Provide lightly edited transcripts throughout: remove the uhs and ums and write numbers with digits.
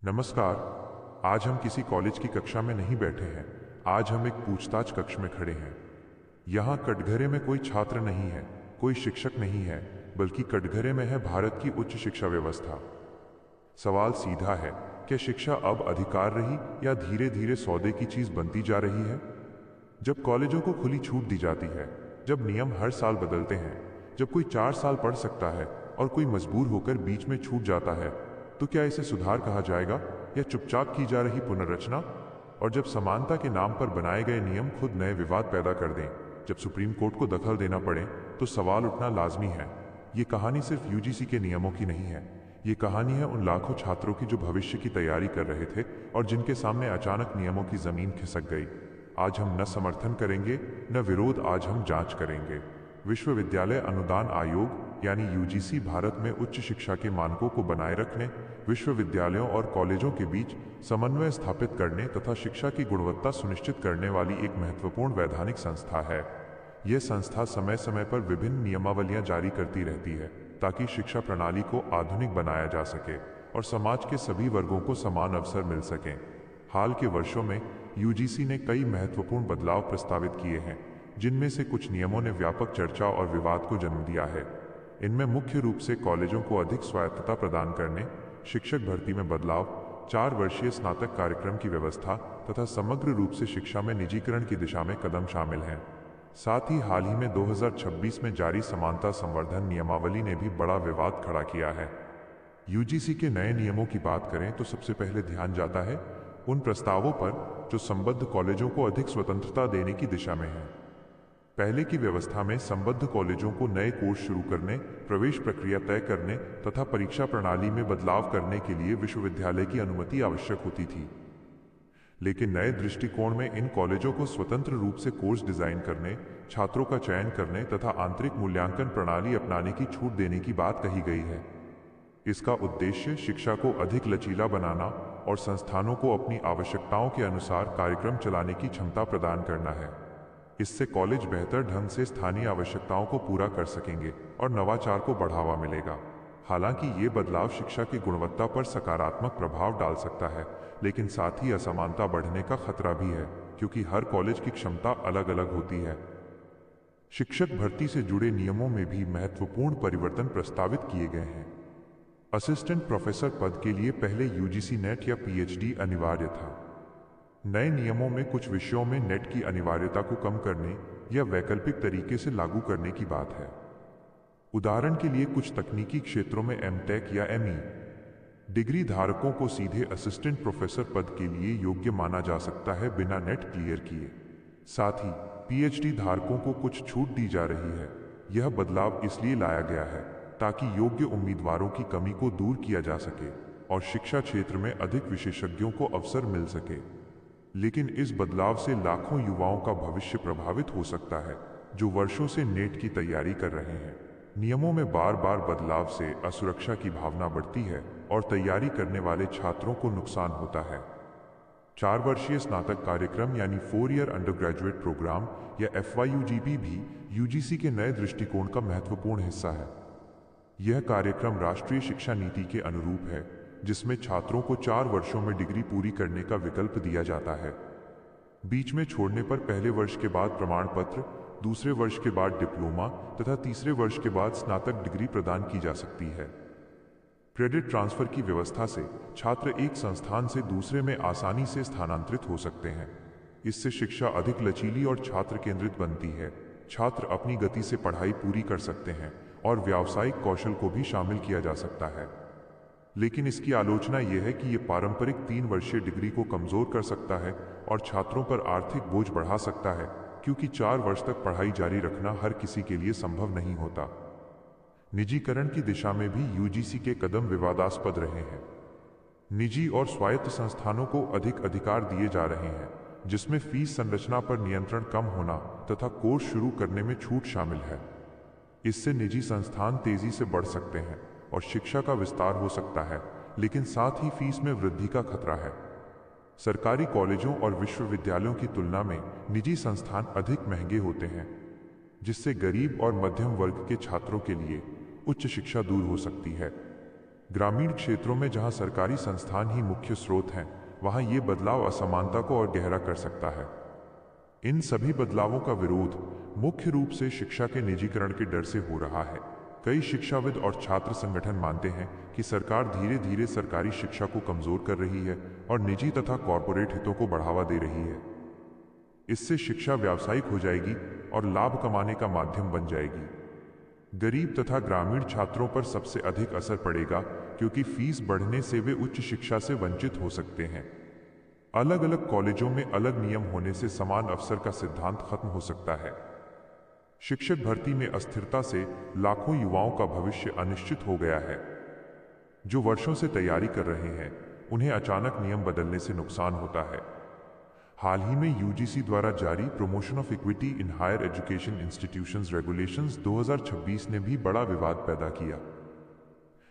नमस्कार। आज हम किसी कॉलेज की कक्षा में नहीं बैठे हैं। आज हम एक पूछताछ कक्ष में खड़े हैं। यहाँ कटघरे में कोई छात्र नहीं है, कोई शिक्षक नहीं है, बल्कि कटघरे में है भारत की उच्च शिक्षा व्यवस्था। सवाल सीधा है, क्या शिक्षा अब अधिकार रही या धीरे धीरे सौदे की चीज बनती जा रही है? जब कॉलेजों को खुली छूट दी जाती है, जब नियम हर साल बदलते हैं, जब कोई 4 साल पढ़ सकता है और कोई मजबूर होकर बीच में छूट जाता है, तो क्या इसे सुधार कहा जाएगा या चुपचाप की जा रही पुनर्रचना? और जब समानता के नाम पर बनाए गए नियम खुद नए विवाद पैदा कर दें, जब सुप्रीम कोर्ट को दखल देना पड़े, तो सवाल उठना लाजमी है। ये कहानी सिर्फ यूजीसी के नियमों की नहीं है। ये कहानी है उन लाखों छात्रों की जो भविष्य की तैयारी कर रहे थे और जिनके सामने अचानक नियमों की जमीन खिसक गई। आज हम न समर्थन करेंगे न विरोध, आज हम जांच करेंगे। विश्वविद्यालय अनुदान आयोग यानी यूजीसी भारत में उच्च शिक्षा के मानकों को बनाए रखने, विश्वविद्यालयों और कॉलेजों के बीच समन्वय स्थापित करने तथा शिक्षा की गुणवत्ता सुनिश्चित करने वाली एक महत्वपूर्ण वैधानिक संस्था है। यह संस्था समय समय पर विभिन्न नियमावलियां जारी करती रहती है ताकि शिक्षा प्रणाली को आधुनिक बनाया जा सके और समाज के सभी वर्गों को समान अवसर मिल सकें। हाल के वर्षों में यूजीसी ने कई महत्वपूर्ण बदलाव प्रस्तावित किए हैं, जिनमें से कुछ नियमों ने व्यापक चर्चा और विवाद को जन्म दिया है। इनमें मुख्य रूप से कॉलेजों को अधिक स्वायत्तता प्रदान करने, शिक्षक भर्ती में बदलाव, 4 वर्षीय स्नातक कार्यक्रम की व्यवस्था तथा समग्र रूप से शिक्षा में निजीकरण की दिशा में कदम शामिल हैं। साथ ही हाल ही में 2026 में जारी समानता संवर्धन नियमावली ने भी बड़ा विवाद खड़ा किया है। यूजीसी के नए नियमों की बात करें तो सबसे पहले ध्यान जाता है उन प्रस्तावों पर जो संबद्ध कॉलेजों को अधिक स्वतंत्रता देने की दिशा में है। पहले की व्यवस्था में संबद्ध कॉलेजों को नए कोर्स शुरू करने, प्रवेश प्रक्रिया तय करने तथा परीक्षा प्रणाली में बदलाव करने के लिए विश्वविद्यालय की अनुमति आवश्यक होती थी। लेकिन नए दृष्टिकोण में इन कॉलेजों को स्वतंत्र रूप से कोर्स डिजाइन करने, छात्रों का चयन करने तथा आंतरिक मूल्यांकन प्रणाली अपनाने की छूट देने की बात कही गई है। इसका उद्देश्य शिक्षा को अधिक लचीला बनाना और संस्थानों को अपनी आवश्यकताओं के अनुसार कार्यक्रम चलाने की क्षमता प्रदान करना है। इससे कॉलेज बेहतर ढंग से स्थानीय आवश्यकताओं को पूरा कर सकेंगे और नवाचार को बढ़ावा मिलेगा। हालांकि ये बदलाव शिक्षा की गुणवत्ता पर सकारात्मक प्रभाव डाल सकता है, लेकिन साथ ही असमानता बढ़ने का खतरा भी है, क्योंकि हर कॉलेज की क्षमता अलग अलग होती है। शिक्षक भर्ती से जुड़े नियमों में भी महत्वपूर्ण परिवर्तन प्रस्तावित किए गए हैं। असिस्टेंट प्रोफेसर पद के लिए पहले यूजीसी नेट या पीएचडी अनिवार्य था। नए नियमों में कुछ विषयों में नेट की अनिवार्यता को कम करने या वैकल्पिक तरीके से लागू करने की बात है। उदाहरण के लिए कुछ तकनीकी क्षेत्रों में एमटेक या एमई डिग्री धारकों को सीधे असिस्टेंट प्रोफेसर पद के लिए योग्य माना जा सकता है बिना नेट क्लियर किए। साथ ही पीएचडी धारकों को कुछ छूट दी जा रही है। यह बदलाव इसलिए लाया गया है ताकि योग्य उम्मीदवारों की कमी को दूर किया जा सके और शिक्षा क्षेत्र में अधिक विशेषज्ञों को अवसर मिल सके। लेकिन इस बदलाव से लाखों युवाओं का भविष्य प्रभावित हो सकता है जो वर्षों से नेट की तैयारी कर रहे हैं। नियमों में बार बार बदलाव से असुरक्षा की भावना बढ़ती है और तैयारी करने वाले छात्रों को नुकसान होता है। 4 वर्षीय स्नातक कार्यक्रम यानी 4 ईयर अंडर ग्रेजुएट प्रोग्राम या FYUGP भी यूजीसी के नए दृष्टिकोण का महत्वपूर्ण हिस्सा है। यह कार्यक्रम राष्ट्रीय शिक्षा नीति के अनुरूप है, जिसमें छात्रों को 4 वर्षों में डिग्री पूरी करने का विकल्प दिया जाता है। बीच में छोड़ने पर पहले वर्ष के बाद प्रमाण पत्र, दूसरे वर्ष के बाद डिप्लोमा तथा तीसरे वर्ष के बाद स्नातक डिग्री प्रदान की जा सकती है। क्रेडिट ट्रांसफर की व्यवस्था से छात्र एक संस्थान से दूसरे में आसानी से स्थानांतरित हो सकते हैं। इससे शिक्षा अधिक लचीली और छात्र केंद्रित बनती है। छात्र अपनी गति से पढ़ाई पूरी कर सकते हैं और व्यावसायिक कौशल को भी शामिल किया जा सकता है। लेकिन इसकी आलोचना यह है कि यह पारंपरिक 3 वर्षीय डिग्री को कमजोर कर सकता है और छात्रों पर आर्थिक बोझ बढ़ा सकता है, क्योंकि 4 वर्ष तक पढ़ाई जारी रखना हर किसी के लिए संभव नहीं होता। निजीकरण की दिशा में भी यूजीसी के कदम विवादास्पद रहे हैं। निजी और स्वायत्त संस्थानों को अधिक अधिकार दिए जा रहे हैं, जिसमें फीस संरचना पर नियंत्रण कम होना तथा कोर्स शुरू करने में छूट शामिल है। इससे निजी संस्थान तेजी से बढ़ सकते हैं और शिक्षा का विस्तार हो सकता है, लेकिन साथ ही फीस में वृद्धि का खतरा है। सरकारी कॉलेजों और विश्वविद्यालयों की तुलना में निजी संस्थान अधिक महंगे होते हैं, जिससे गरीब और मध्यम वर्ग के छात्रों के लिए उच्च शिक्षा दूर हो सकती है। ग्रामीण क्षेत्रों में जहां सरकारी संस्थान ही मुख्य स्रोत हैं, वहां ये बदलाव असमानता को और गहरा कर सकता है। इन सभी बदलावों का विरोध मुख्य रूप से शिक्षा के निजीकरण के डर से हो रहा है। कई शिक्षाविद और छात्र संगठन मानते हैं कि सरकार धीरे धीरे सरकारी शिक्षा को कमजोर कर रही है और निजी तथा कॉरपोरेट हितों को बढ़ावा दे रही है। इससे शिक्षा व्यावसायिक हो जाएगी और लाभ कमाने का माध्यम बन जाएगी। गरीब तथा ग्रामीण छात्रों पर सबसे अधिक असर पड़ेगा, क्योंकि फीस बढ़ने से वे उच्च शिक्षा से वंचित हो सकते हैं। अलग अलग कॉलेजों में अलग नियम होने से समान अवसर का सिद्धांत खत्म हो सकता है। शिक्षक भर्ती में अस्थिरता से लाखों युवाओं का भविष्य अनिश्चित हो गया है। जो वर्षों से तैयारी कर रहे हैं, उन्हें अचानक नियम बदलने से नुकसान होता है। हाल ही में यूजीसी द्वारा जारी promotion of equity in higher education institutions regulations 2026 ने भी बड़ा विवाद पैदा किया।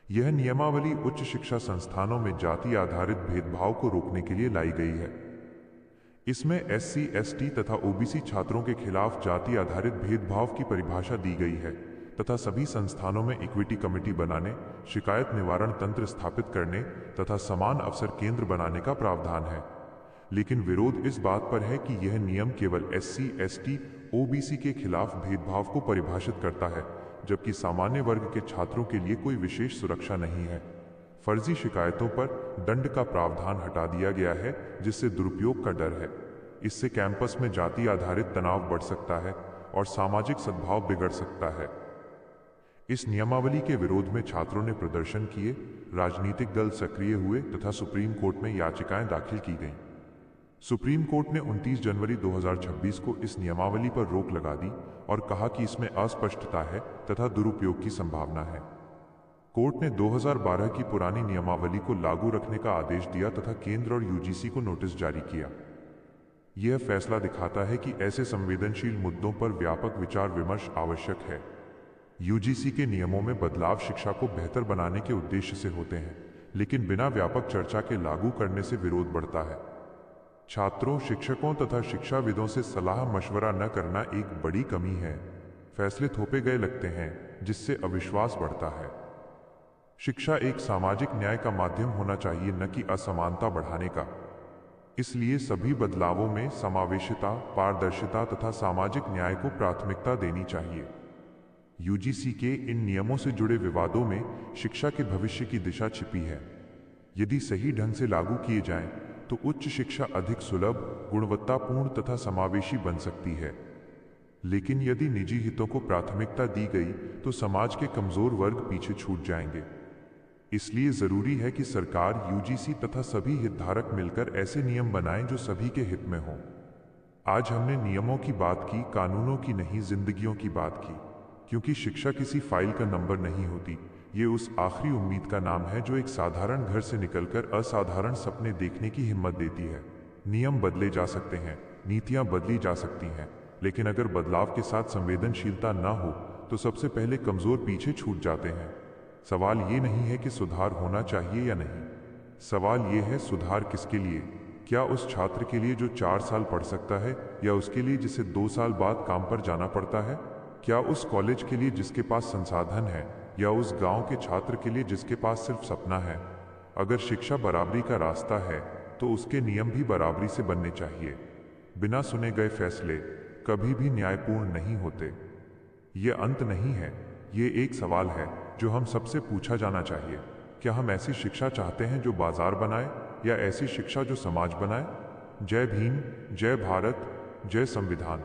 यह नियमावली उच्च शिक्षा संस्थानों में जाति आधारित भेदभाव को रोकने के लिए लाई गई है। इसमें एससी, एसटी तथा ओबीसी छात्रों के खिलाफ जाति आधारित भेदभाव की परिभाषा दी गई है तथा सभी संस्थानों में इक्विटी कमेटी बनाने, शिकायत निवारण तंत्र स्थापित करने तथा समान अवसर केंद्र बनाने का प्रावधान है। लेकिन विरोध इस बात पर है कि यह नियम केवल एससी, एसटी, ओबीसी के खिलाफ भेदभाव को परिभाषित करता है, जबकि सामान्य वर्ग के छात्रों के लिए कोई विशेष सुरक्षा नहीं है। फर्जी शिकायतों पर दंड का प्रावधान हटा दिया गया है, जिससे दुरुपयोग का डर है। इससे कैंपस में जाति आधारित तनाव बढ़ सकता है और सामाजिक सद्भाव बिगड़ सकता है। इस नियमावली के विरोध में छात्रों ने प्रदर्शन किए, राजनीतिक दल सक्रिय हुए तथा सुप्रीम कोर्ट में याचिकाएं दाखिल की गईं। सुप्रीम कोर्ट ने 29 जनवरी 2026 को इस नियमावली पर रोक लगा दी और कहा कि इसमें अस्पष्टता है तथा दुरुपयोग की संभावना है। कोर्ट ने 2012 की पुरानी नियमावली को लागू रखने का आदेश दिया तथा केंद्र और यूजीसी को नोटिस जारी किया। यह फैसला दिखाता है कि ऐसे संवेदनशील मुद्दों पर व्यापक विचार विमर्श आवश्यक है। यूजीसी के नियमों में बदलाव शिक्षा को बेहतर बनाने के उद्देश्य से होते हैं, लेकिन बिना व्यापक चर्चा के लागू करने से विरोध बढ़ता है। छात्रों, शिक्षकों तथा शिक्षाविदों से सलाह मशवरा न करना एक बड़ी कमी है। फैसले थोपे गए लगते हैं, जिससे अविश्वास बढ़ता है। शिक्षा एक सामाजिक न्याय का माध्यम होना चाहिए, न कि असमानता बढ़ाने का। इसलिए सभी बदलावों में समावेशिता, पारदर्शिता तथा सामाजिक न्याय को प्राथमिकता देनी चाहिए। यूजीसी के इन नियमों से जुड़े विवादों में शिक्षा के भविष्य की दिशा छिपी है। यदि सही ढंग से लागू किए जाएं, तो उच्च शिक्षा अधिक सुलभ, गुणवत्तापूर्ण तथा समावेशी बन सकती है। लेकिन यदि निजी हितों को प्राथमिकता दी गई, तो समाज के कमजोर वर्ग पीछे छूट जाएंगे। इसलिए जरूरी है कि सरकार, यूजीसी तथा सभी हितधारक मिलकर ऐसे नियम बनाएं जो सभी के हित में हों। आज हमने नियमों की बात की, कानूनों की नहीं, जिंदगियों की बात की। क्योंकि शिक्षा किसी फाइल का नंबर नहीं होती, ये उस आखिरी उम्मीद का नाम है जो एक साधारण घर से निकलकर असाधारण सपने देखने की हिम्मत देती है। नियम बदले जा सकते हैं, नीतियां बदली जा सकती हैं, लेकिन अगर बदलाव के साथ संवेदनशीलता न हो तो सबसे पहले कमजोर पीछे छूट जाते हैं। सवाल ये नहीं है कि सुधार होना चाहिए या नहीं, सवाल ये है सुधार किसके लिए। क्या उस छात्र के लिए जो 4 साल पढ़ सकता है, या उसके लिए जिसे 2 साल बाद काम पर जाना पड़ता है? क्या उस कॉलेज के लिए जिसके पास संसाधन है, या उस गांव के छात्र के लिए जिसके पास सिर्फ सपना है? अगर शिक्षा बराबरी का रास्ता है, तो उसके नियम भी बराबरी से बनने चाहिए। बिना सुने गए फैसले कभी भी न्यायपूर्ण नहीं होते। ये अंत नहीं है, ये एक सवाल है जो हम सबसे पूछा जाना चाहिए। क्या हम ऐसी शिक्षा चाहते हैं जो बाजार बनाए, या ऐसी शिक्षा जो समाज बनाए? जय भीम, जय भारत, जय संविधान।